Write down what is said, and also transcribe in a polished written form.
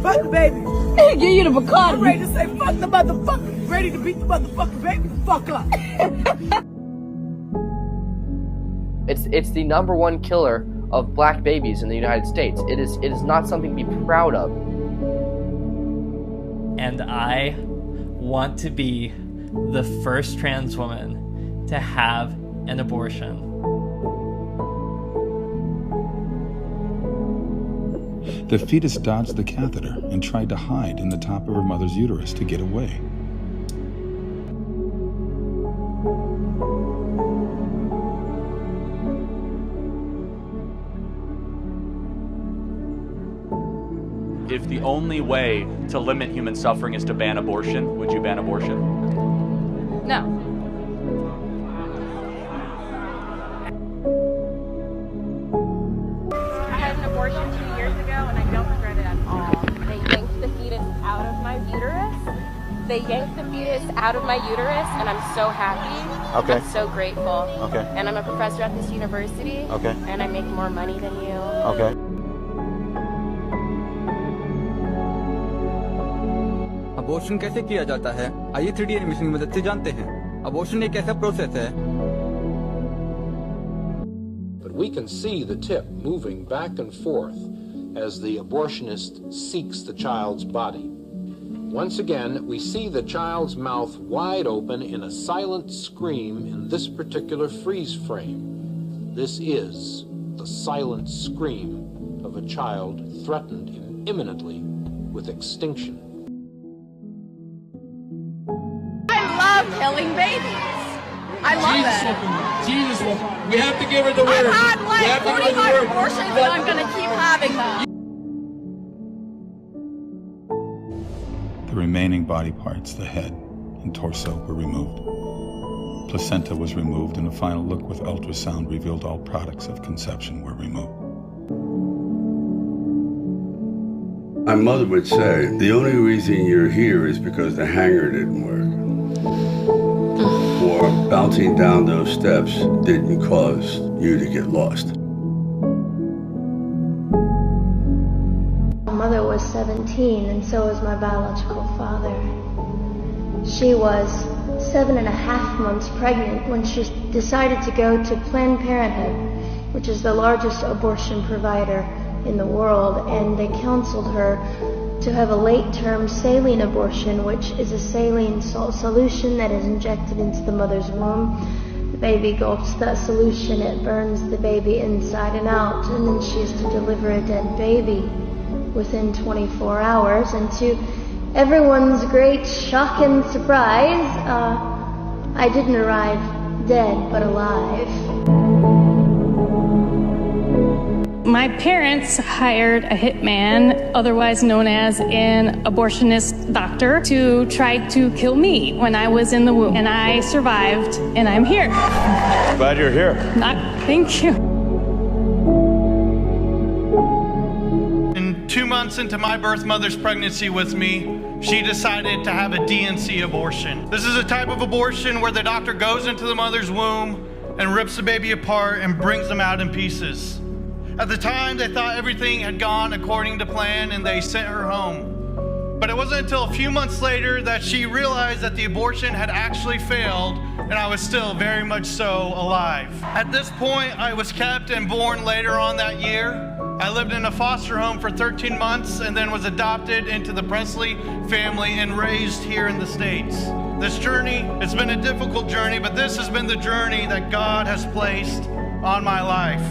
Fuck the baby. Give you the Bacardi. I'm ready to say fuck the motherfucker. Ready to beat the motherfucking baby the fuck up. It's the #1 killer of black babies in the United States. It is not something to be proud of. And I want to be the first trans woman to have an abortion. The fetus dodged the catheter and tried to hide in the top of her mother's uterus to get away. If the only way to limit human suffering is to ban abortion, would you ban abortion? No. I had an abortion 2 years ago and I don't regret it at all. They yanked the fetus out of my uterus. And I'm so happy. Okay. I'm so grateful. Okay. And I'm a professor at this university. Okay. And I make more money than you. Okay. Abortion कैसे किया जाता है आइए 3D animation की मदद से जानते हैं अबॉर्शन एक ऐसा प्रोसेस है But we can see the tip moving back and forth as the abortionist seeks the child's body. Once again, we see the child's mouth wide open in a silent scream in this particular freeze frame. This is the silent scream of a child threatened imminently with extinction. Killing babies. I love it. Jesus, we have to give her the word. I've had like 45 abortions and I'm going to keep having them. The remaining body parts, the head and torso, were removed. Placenta was removed, and a final look with ultrasound revealed all products of conception were removed. My mother would say, the only reason you're here is because the hanger didn't work. Or bouncing down those steps didn't cause you to get lost. My mother was 17 and so was my biological father. She was 7.5 months pregnant when she decided to go to Planned Parenthood, which is the largest abortion provider in the world, and they counseled her to have a late-term saline abortion, which is a saline salt solution that is injected into the mother's womb. The baby gulps that solution, it burns the baby inside and out, and then she is to deliver a dead baby within 24 hours. And to everyone's great shock and surprise, I didn't arrive dead, but alive. My parents hired a hitman, otherwise known as an abortionist doctor, to try to kill me when I was in the womb. And I survived, and I'm here. Glad you're here. Thank you. And 2 months into my birth mother's pregnancy with me, she decided to have a DNC abortion. This is a type of abortion where the doctor goes into the mother's womb and rips the baby apart and brings them out in pieces. At the time, they thought everything had gone according to plan and they sent her home. But it wasn't until a few months later that she realized that the abortion had actually failed and I was still very much so alive. At this point, I was kept and born later on that year. I lived in a foster home for 13 months and then was adopted into the Presley family and raised here in the States. This journey, it's been a difficult journey, but this has been the journey that God has placed on my life.